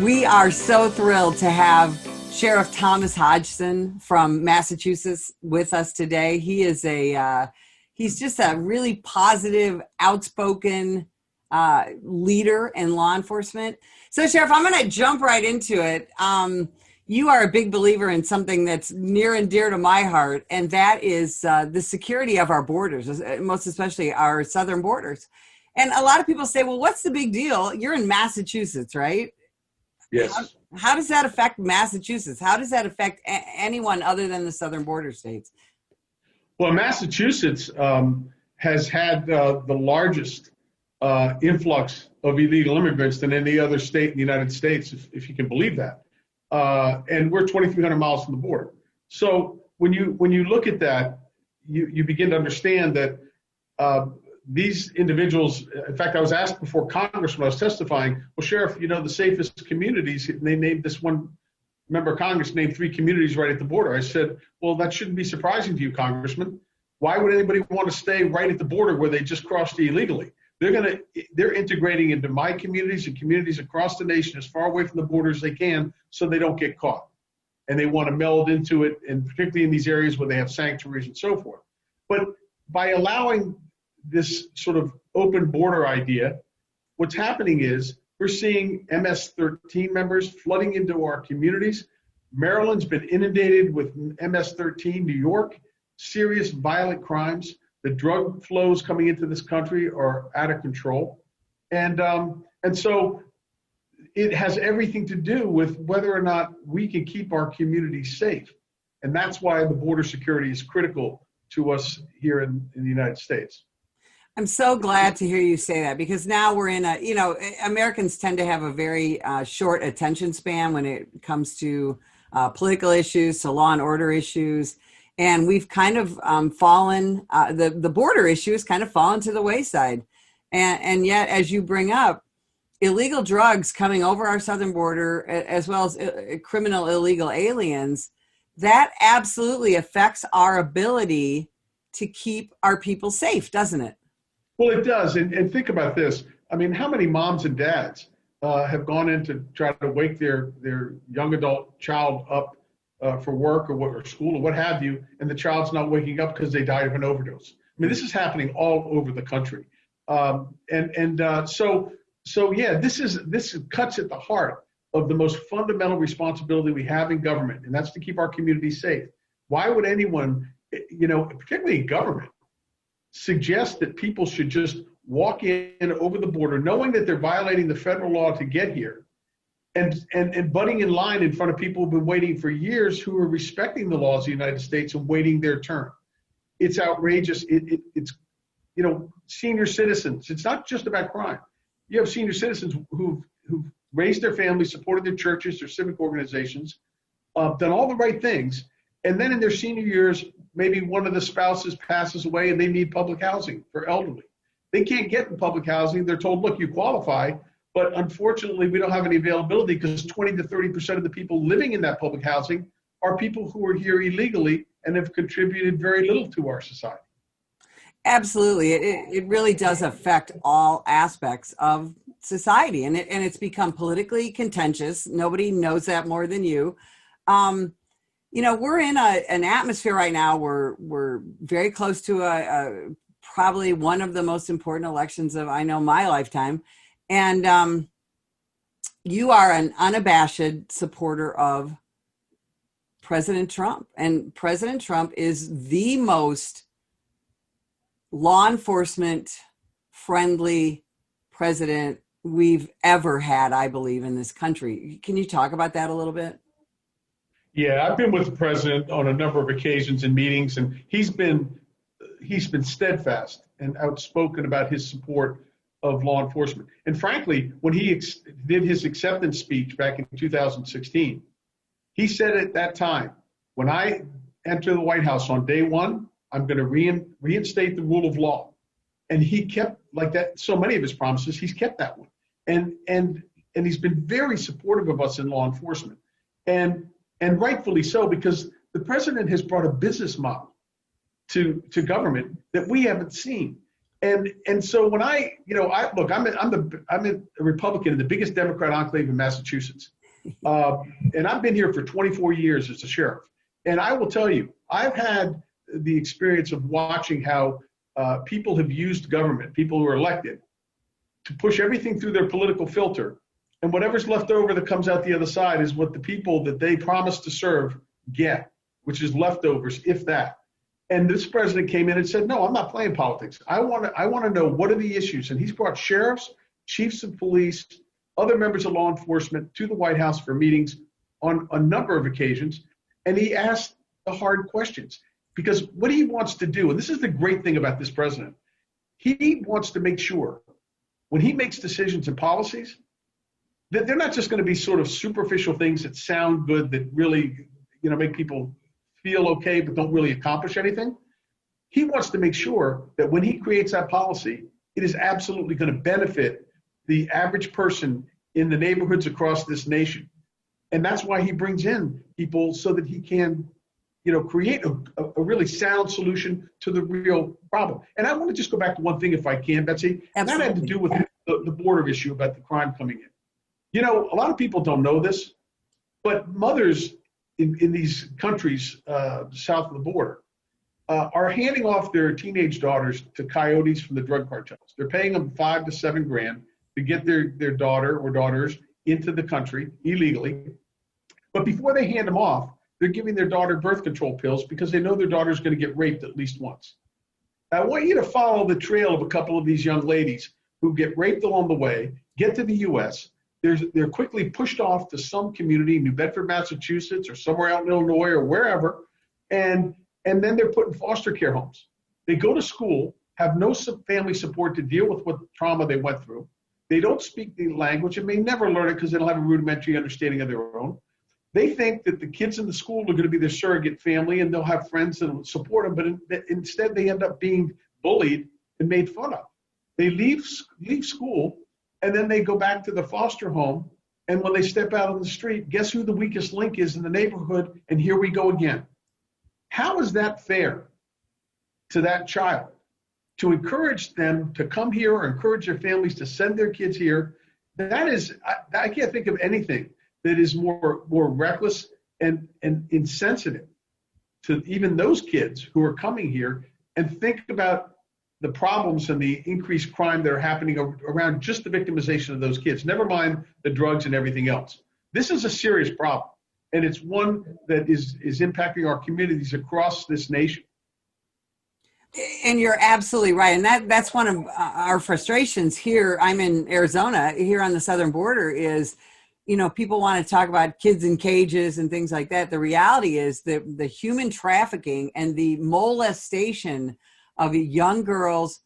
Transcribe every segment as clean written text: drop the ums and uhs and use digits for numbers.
We are so thrilled to have Sheriff Thomas Hodgson from Massachusetts with us today. He is he's just a really positive, outspoken leader in law enforcement. So, Sheriff, I'm going to jump right into it. You are a big believer in something that's near and dear to my heart, and that is the security of our borders, most especially our southern borders. And a lot of people say, well, what's the big deal? You're in Massachusetts, right? Yes. How does that affect Massachusetts? How does that affect anyone other than the southern border states? Well, Massachusetts has had the largest influx of illegal immigrants than any other state in the United States, if you can believe that. And we're 2,300 miles from the border. So when you look at that, you begin to understand that these individuals, in fact, I was asked before Congress when I was testifying, well, Sheriff, the safest communities, and they named this one member of Congress named 3 communities right at the border. I said, well, that shouldn't be surprising to you, Congressman. Why would anybody want to stay right at the border where they just crossed illegally? They're integrating into my communities and communities across the nation as far away from the border as they can so they don't get caught. And they want to meld into it, and particularly in these areas where they have sanctuaries and so forth. But by allowing this sort of open border idea, what's happening is we're seeing MS-13 members flooding into our communities. Maryland's been inundated with MS-13, New York, serious violent crimes. The drug flows coming into this country are out of control. And so it has everything to do with whether or not we can keep our communities safe. And that's why the border security is critical to us here in the United States. I'm so glad to hear you say that, because now we're in Americans tend to have a very short attention span when it comes to political issues, to law and order issues. And we've kind of fallen, the border issue has kind of fallen to the wayside. And yet, as you bring up, illegal drugs coming over our southern border, as well as criminal illegal aliens, that absolutely affects our ability to keep our people safe, doesn't it? Well, it does. And think about this. I mean, how many moms and dads have gone in to try to wake their young adult child up for work or school or what have you, and the child's not waking up because they died of an overdose? I mean, this is happening all over the country. So yeah, this cuts at the heart of the most fundamental responsibility we have in government, and that's to keep our communities safe. Why would anyone, particularly in government, suggest that people should just walk in over the border knowing that they're violating the federal law to get here and butting in line in front of people who've been waiting for years, who are respecting the laws of the United States and waiting their turn? It's outrageous. It's senior citizens. It's not just about crime. You have senior citizens who've raised their families, supported their churches, their civic organizations, done all the right things, and then in their senior years, maybe one of the spouses passes away and they need public housing for elderly. They can't get in public housing. They're told, look, you qualify, but unfortunately we don't have any availability because 20 to 30% of the people living in that public housing are people who are here illegally and have contributed very little to our society. Absolutely. It really does affect all aspects of society, and it's become politically contentious. Nobody knows that more than you. We're in an atmosphere right now where we're very close to probably one of the most important elections of, I know, my lifetime. And you are an unabashed supporter of President Trump. And President Trump is the most law enforcement friendly president we've ever had, I believe, in this country. Can you talk about that a little bit? Yeah, I've been with the president on a number of occasions in meetings, and he's been steadfast and outspoken about his support of law enforcement. And frankly, when he did his acceptance speech back in 2016, he said at that time, when I enter the White House on day one, I'm going to reinstate the rule of law. And he kept, like that, so many of his promises, he's kept that one. And he's been very supportive of us in law enforcement. And rightfully so, because the president has brought a business model to government that we haven't seen. And so when I'm a Republican in the biggest Democrat enclave in Massachusetts. And I've been here for 24 years as a sheriff. And I will tell you, I've had the experience of watching how people have used government, people who are elected, to push everything through their political filter. And whatever's left over that comes out the other side is what the people that they promised to serve get, which is leftovers, if that. And this president came in and said, no, I'm not playing politics. I want to know what are the issues. And he's brought sheriffs, chiefs of police, other members of law enforcement to the White House for meetings on a number of occasions. And he asked the hard questions, because what he wants to do, and this is the great thing about this president, he wants to make sure when he makes decisions and policies that they're not just going to be sort of superficial things that sound good, that really, make people feel okay, but don't really accomplish anything. He wants to make sure that when he creates that policy, it is absolutely going to benefit the average person in the neighborhoods across this nation. And that's why he brings in people so that he can, create a really sound solution to the real problem. And I want to just go back to one thing, if I can, Betsy. And that had to do with the border issue about the crime coming in. A lot of people don't know this, but mothers in these countries south of the border are handing off their teenage daughters to coyotes from the drug cartels. They're paying them $5 to $7 grand to get their daughter or daughters into the country illegally. But before they hand them off, they're giving their daughter birth control pills because they know their daughter's going to get raped at least once. I want you to follow the trail of a couple of these young ladies who get raped along the way, get to the U.S., they're quickly pushed off to some community, New Bedford, Massachusetts, or somewhere out in Illinois or wherever, and then they're put in foster care homes. They go to school, have no family support to deal with what trauma they went through. They don't speak the language and may never learn it because they don't have a rudimentary understanding of their own. They think that the kids in the school are going to be their surrogate family and they'll have friends that will support them, but instead they end up being bullied and made fun of. They leave school, and then they go back to the foster home, and when they step out on the street, guess who the weakest link is in the neighborhood? And here we go again. How is that fair to that child? To encourage them to come here or encourage their families to send their kids here, that is, I can't think of anything that is more reckless and insensitive to even those kids who are coming here. And think about the problems and the increased crime that are happening around just the victimization of those kids, never mind the drugs and everything else. This is a serious problem, and it's one that is impacting our communities across this nation. And you're absolutely right. And that's one of our frustrations here. I'm in Arizona, here on the southern border, is, people want to talk about kids in cages and things like that. The reality is that the human trafficking and the molestation of young girls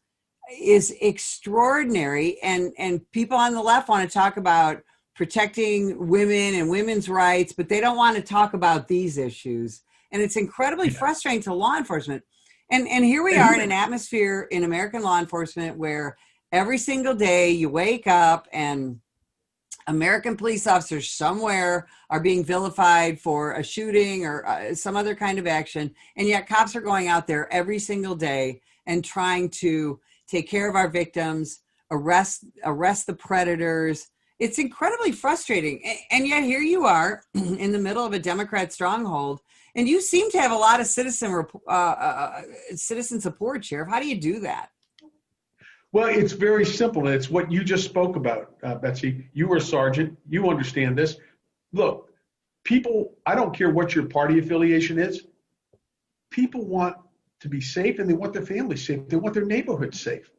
is extraordinary. And people on the left want to talk about protecting women and women's rights, but they don't want to talk about these issues. And it's incredibly frustrating to law enforcement. And here we are in an atmosphere in American law enforcement where every single day you wake up and American police officers somewhere are being vilified for a shooting or some other kind of action. And yet cops are going out there every single day and trying to take care of our victims, arrest the predators. It's incredibly frustrating. And yet here you are in the middle of a Democrat stronghold, and you seem to have a lot of citizen support, Sheriff. How do you do that? Well, it's very simple. And it's what you just spoke about, Betsy. You were a sergeant. You understand this. Look, people, I don't care what your party affiliation is. People want to be safe, and they want their families safe. They want their neighborhoods safe.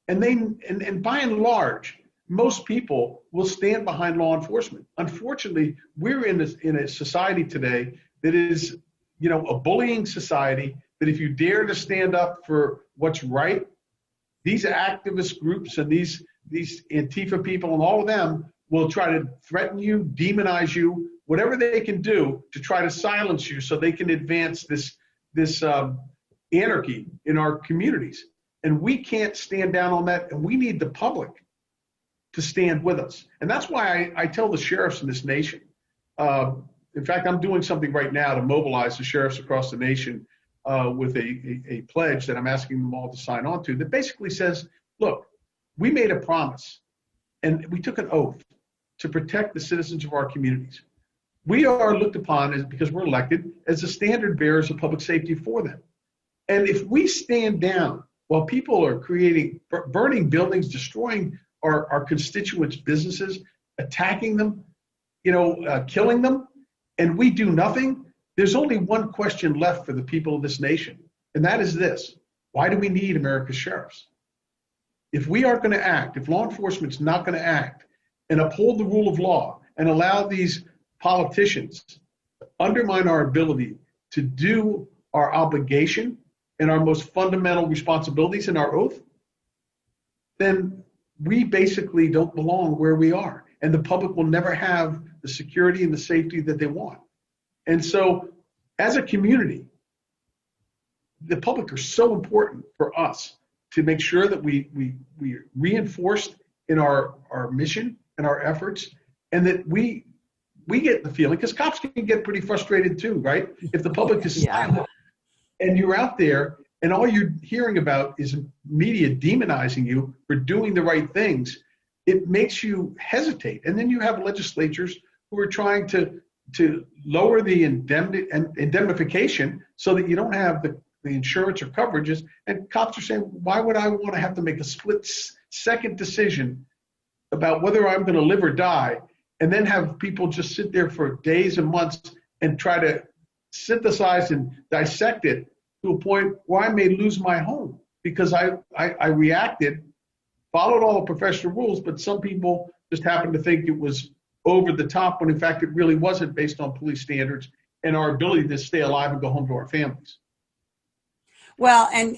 And by and large, most people will stand behind law enforcement. Unfortunately, we're in a society today that is, a bullying society, that if you dare to stand up for what's right, these activist groups and these Antifa people and all of them will try to threaten you, demonize you, whatever they can do to try to silence you so they can advance this anarchy in our communities. And we can't stand down on that, and we need the public to stand with us. And that's why I tell the sheriffs in this nation, in fact, I'm doing something right now to mobilize the sheriffs across the nation with a pledge that I'm asking them all to sign on to that basically says, look, we made a promise and we took an oath to protect the citizens of our communities. We are looked upon as, because we're elected, as the standard bearers of public safety for them. And if we stand down while people are burning buildings, destroying our constituents' businesses, attacking them, killing them, and we do nothing, there's only one question left for the people of this nation, and that is this: why do we need America's sheriffs? If we aren't going to act, if law enforcement's not going to act and uphold the rule of law and allow these politicians to undermine our ability to do our obligation and our most fundamental responsibilities in our oath, then we basically don't belong where we are. And the public will never have the security and the safety that they want. And so as a community, the public are so important for us to make sure that we reinforced in our mission and our efforts, and that we get the feeling, because cops can get pretty frustrated too, right? If the public is silent and you're out there and all you're hearing about is media demonizing you for doing the right things, it makes you hesitate. And then you have legislatures who are trying to lower the indemnification so that you don't have the insurance or coverages. And cops are saying, why would I want to have to make a split-second decision about whether I'm going to live or die, and then have people just sit there for days and months and try to synthesize and dissect it to a point where I may lose my home because I reacted, followed all the professional rules, but some people just happened to think it was over the top when in fact it really wasn't, based on police standards and our ability to stay alive and go home to our families. Well, and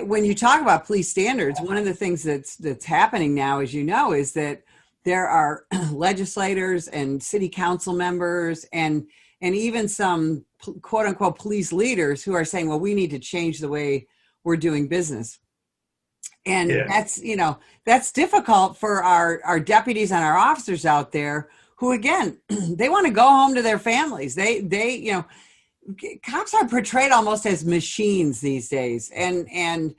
when you talk about police standards, one of the things that's happening now, as you know, is that there are legislators and city council members and even some quote unquote police leaders who are saying, well, we need to change the way we're doing business. And that's difficult for our deputies and our officers out there who, again, they want to go home to their families. Cops are portrayed almost as machines these days. And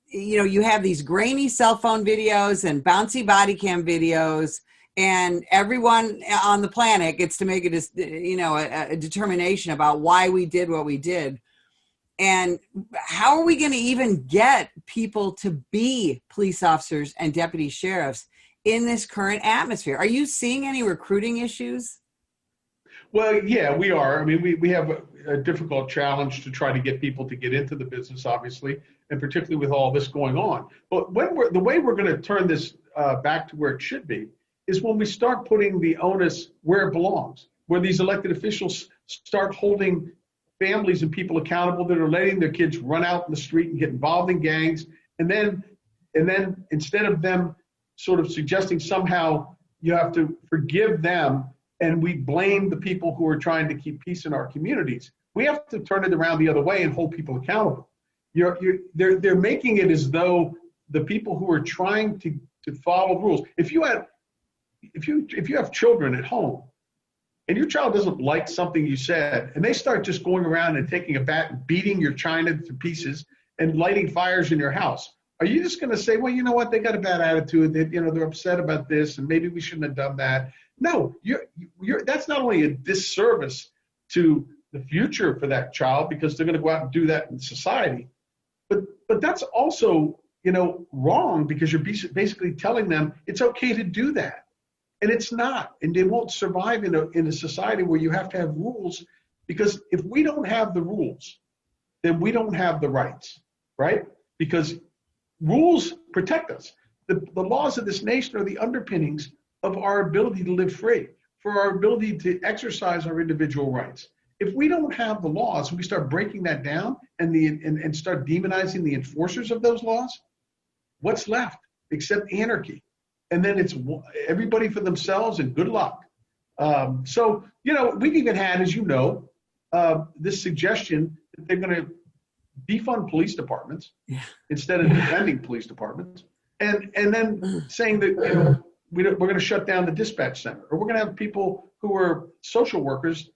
you have these grainy cell phone videos and bouncy body cam videos, and everyone on the planet gets to make a determination about why we did what we did. And how are we going to even get people to be police officers and deputy sheriffs in this current atmosphere? Are you seeing any recruiting issues? Well, yeah, we are. I mean, we have a difficult challenge to try to get people to get into the business, obviously, and particularly with all this going on. But the way we're going to turn this back to where it should be is when we start putting the onus where it belongs, where these elected officials start holding families and people accountable that are letting their kids run out in the street and get involved in gangs. And then instead of them sort of suggesting somehow you have to forgive them and we blame the people who are trying to keep peace in our communities, we have to turn it around the other way and hold people accountable. They're making it as though the people who are trying to follow rules, if you have children at home and your child doesn't like something you said, and they start just going around and taking a bat and beating your china to pieces and lighting fires in your house, are you just going to say, well, you know what, they got a bad attitude, they're upset about this, and maybe we shouldn't have done that? No, that's not only a disservice to the future for that child, because they're going to go out and do that in society, but that's also, wrong, because you're basically telling them it's okay to do that. And it's not, and they won't survive in a society where you have to have rules, because if we don't have the rules, then we don't have the rights, right? Because rules protect us. The laws of this nation are the underpinnings of our ability to live free, for our ability to exercise our individual rights. If we don't have the laws and we start breaking that down and start demonizing the enforcers of those laws, what's left except anarchy? And then it's everybody for themselves and good luck. So, we've even had, as this suggestion that they're going to defund police departments instead of defending police departments, and then saying that we're going to shut down the dispatch center, or we're going to have people who are social workers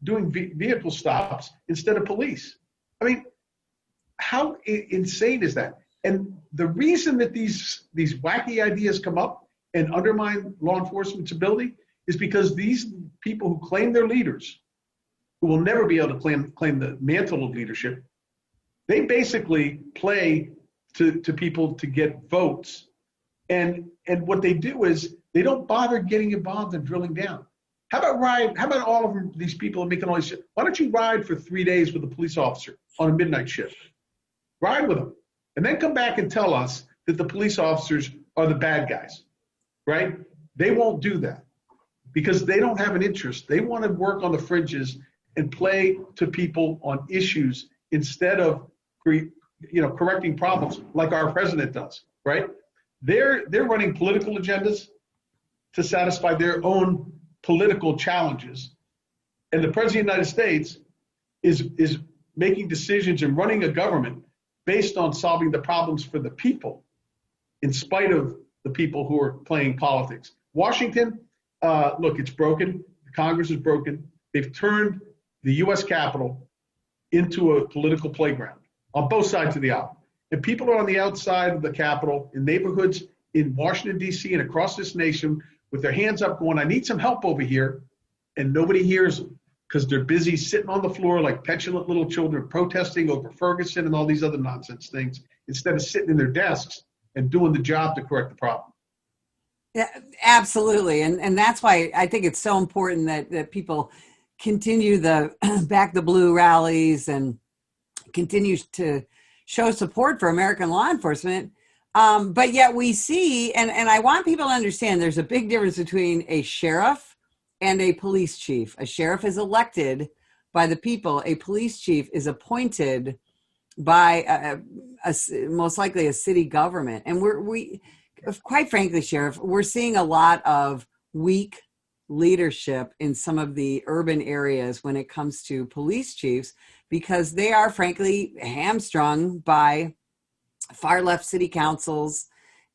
doing vehicle stops instead of police. I mean, how insane is that? And the reason that these wacky ideas come up and undermine law enforcement's ability is because these people who claim they're leaders, who will never be able to claim the mantle of leadership, they basically play to people to get votes. And what they do is they don't bother getting involved in drilling down. How about all of them, these people are making all these shit? Why don't you ride for 3 days with a police officer on a midnight shift? Ride with them. And then come back and tell us that the police officers are the bad guys, right? They won't do that because they don't have an interest. They want to work on the fringes and play to people on issues instead of correcting problems like our president does, right? They're running political agendas to satisfy their own political challenges. And the president of the United States is making decisions and running a government based on solving the problems for the people in spite of the people who are playing politics. Washington, look, it's broken. The Congress is broken. They've turned the U.S. Capitol into a political playground on both sides of the aisle. And people are on the outside of the Capitol in neighborhoods in Washington, D.C. and across this nation with their hands up going, I need some help over here. And nobody hears them because they're busy sitting on the floor like petulant little children protesting over Ferguson and all these other nonsense things instead of sitting in their desks and doing the job to correct the problem. Yeah, absolutely. And that's why I think it's so important that people continue the Back the Blue rallies and continue to show support for American law enforcement. But yet we see, and I want people to understand, there's a big difference between a sheriff and a police chief. A sheriff is elected by the people. A police chief is appointed by most likely a city government. And we quite frankly, Sheriff, we're seeing a lot of weak leadership in some of the urban areas when it comes to police chiefs, because they are frankly hamstrung by far left city councils.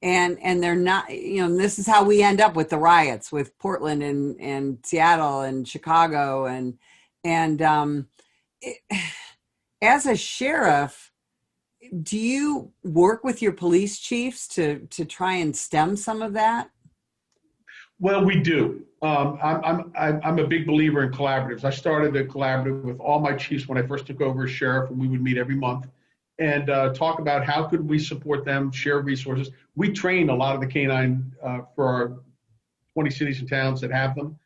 And they're not, this is how we end up with the riots with Portland and Seattle and Chicago. As a sheriff, do you work with your police chiefs to try and stem some of that? Well, we do. I'm a big believer in collaboratives. I started a collaborative with all my chiefs when I first took over as sheriff, and we would meet every month and talk about how could we support them, share resources. We train a lot of the canine for our 20 cities and towns that have them,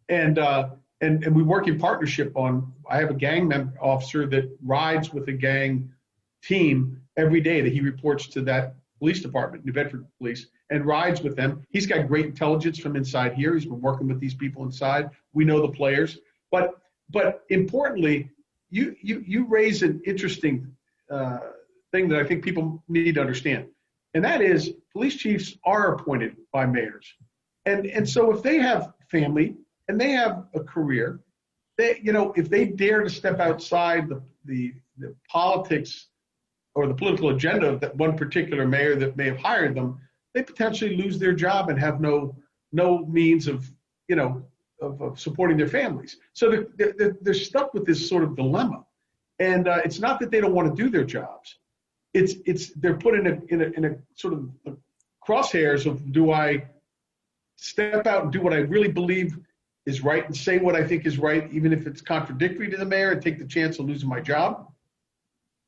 and we work in partnership on. I have a gang officer that rides with the gang team every day that he reports to that police department, New Bedford Police, and rides with them. He's got great intelligence from inside here. He's been working with these people inside. We know the players, but importantly, you raise an interesting thing that I think people need to understand, and that is police chiefs are appointed by mayors, and so if they have family and they have a career, if they dare to step outside the politics or the political agenda of that one particular mayor that may have hired them, they potentially lose their job and have no means of supporting their families. So they're stuck with this sort of dilemma, and it's not that they don't want to do their jobs. It's they're put in a sort of crosshairs of, do I step out and do what I really believe is right and say what I think is right, even if it's contradictory to the mayor, and take the chance of losing my job,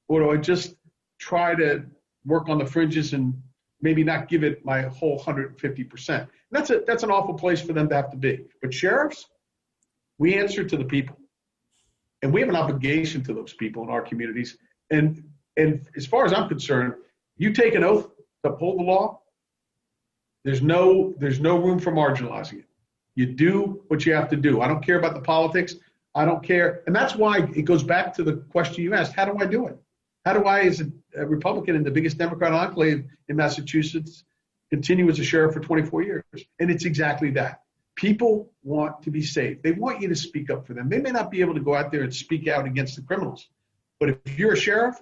or do I just try to work on the fringes and maybe not give it my whole 150%. That's an awful place for them to have to be. But sheriffs, we answer to the people, and we have an obligation to those people in our communities. And as far as I'm concerned, you take an oath to uphold the law. There's no room for marginalizing it. You do what you have to do. I don't care about the politics. I don't care, and that's why it goes back to the question you asked: how do I do it? How do I, as a Republican in the biggest Democrat enclave in Massachusetts, continue as a sheriff for 24 years? And it's exactly that. People want to be safe. They want you to speak up for them. They may not be able to go out there and speak out against the criminals. But if you're a sheriff,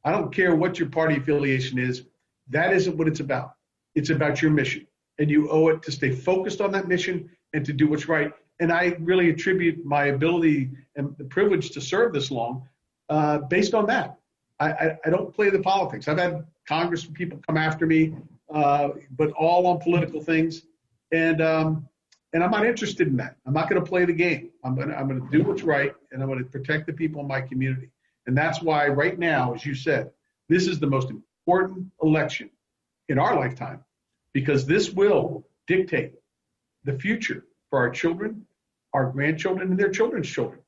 I don't care what your party affiliation is, that isn't what it's about. It's about your mission. And you owe it to stay focused on that mission and to do what's right. And I really attribute my ability and the privilege to serve this long based on that. I don't play the politics. I've had Congress people come after me, but all on political things, and I'm not interested in that. I'm not going to play the game. I'm going to do what's right, and I'm going to protect the people in my community. And that's why right now, as you said, this is the most important election in our lifetime, because this will dictate the future for our children, our grandchildren, and their children's children.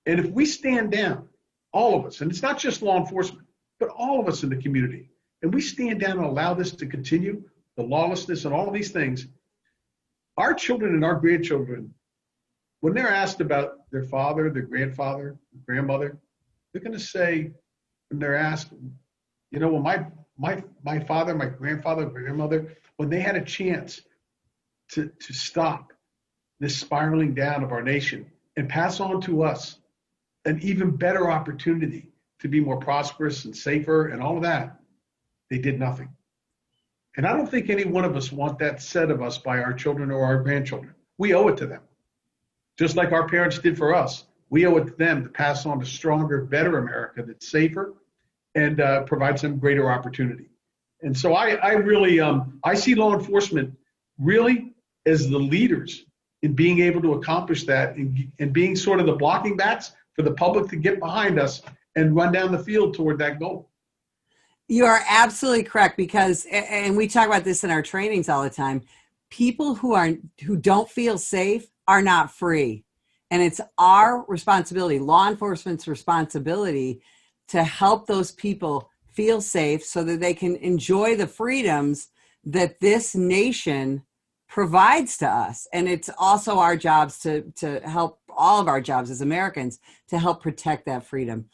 And if we stand down, all of us, and it's not just law enforcement, but all of us in the community, and we stand down and allow this to continue, the lawlessness and all of these things, our children and our grandchildren, when they're asked about their father, their grandfather, grandmother, they're going to say, when they're asked, you know, well, my father, my grandfather, grandmother, when they had a chance to stop this spiraling down of our nation and pass on to us an even better opportunity to be more prosperous and safer and all of that, they did nothing. And I don't think any one of us want that said of us by our children or our grandchildren. We owe it to them. Just like our parents did for us, we owe it to them to pass on a stronger, better America that's safer and provides them greater opportunity. And so I really, I see law enforcement really as the leaders in being able to accomplish that and being sort of the blocking backs for the public to get behind us and run down the field toward that goal. You are absolutely correct, because, and we talk about this in our trainings all the time, people who don't feel safe are not free. And it's our responsibility, law enforcement's responsibility, to help those people feel safe so that they can enjoy the freedoms that this nation provides to us. And it's also our jobs to help, all of our jobs as Americans, to help protect that freedom.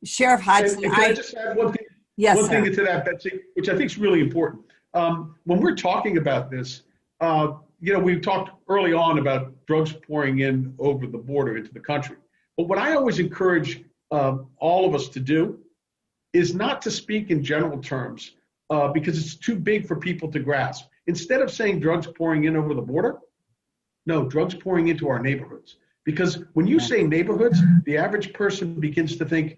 Sheriff Hodgson, can I just add one thing? Yes, one sir. thing to that, Betsy, which I think is really important. When we're talking about this, you know, we talked early on about drugs pouring in over the border into the country. But what I always encourage all of us to do is not to speak in general terms because it's too big for people to grasp. Instead of saying drugs pouring in over the border, no, drugs pouring into our neighborhoods. Because when you say neighborhoods, the average person begins to think,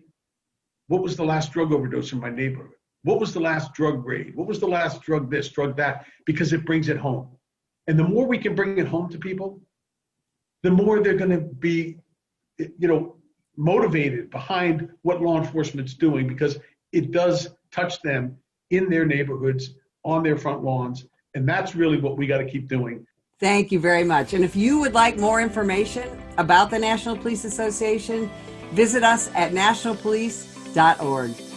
what was the last drug overdose in my neighborhood? What was the last drug raid? What was the last drug this, drug that? Because it brings it home. And the more we can bring it home to people, the more they're going to be, you know, motivated behind what law enforcement's doing, because it does touch them in their neighborhoods, on their front lawns. And that's really what we got to keep doing. Thank you very much. And if you would like more information about the National Police Association, visit us at nationalpolice.org.